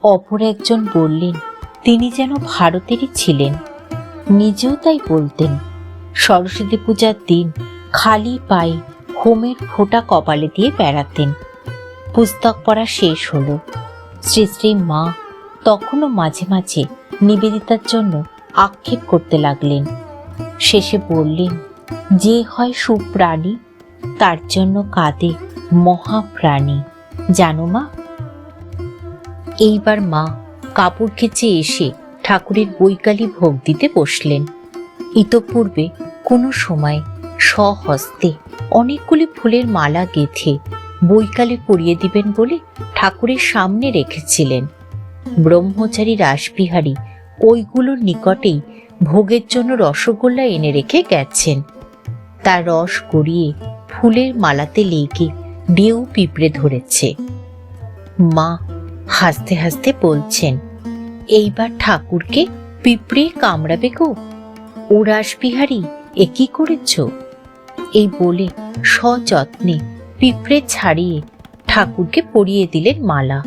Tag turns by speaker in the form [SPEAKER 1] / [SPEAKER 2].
[SPEAKER 1] অপর একজন বললেন তিনি যেন ভারতেরই ছিলেন, নিজেও তাই বলতেন। সরস্বতী পূজার দিন খালি পায়ে হোমের ফোঁটা কপালে দিয়ে বেড়াতেন। পুস্তক পড়া শেষ হলো। শ্রী শ্রী মা তখনও মাঝে মাঝে নিবেদিতার জন্য আক্ষেপ করতে লাগলেন। শেষে বললেন, যে হয় সুপ্রাণী তার জন্য কাঁদে মহাপ্রাণী, জানো মা। এইবার মা কাপড় কেচে এসে ঠাকুরের বৈকালী ভোগ দিতে বসলেন। ইতপূর্বে কোনো সময় স্বহস্তে অনেকগুলি ফুলের মালা গেঁথে বৈকালে পরিয়ে দিবেন বলে ঠাকুরের সামনে রেখেছিলেন। ব্রহ্মচারী রাসবিহারী ওইগুলোর নিকটেই ভোগের জন্য রসগোল্লা এনে রেখে গেছেন। তার রস গড়িয়ে ফুলের মালাতে লেগে ঢেউ পিঁপড়ে ধরেছে। মা হাসতে হাসতে বলছেন, এইবার ঠাকুরকে পিঁপড়ে কামড়াবে গো, ও রাসবিহারী এ কি করেছ? এই বলে সযত্নে পিঁপড়ে ছাড়িয়ে ঠাকুরকে পরিয়ে দিলেন মালা।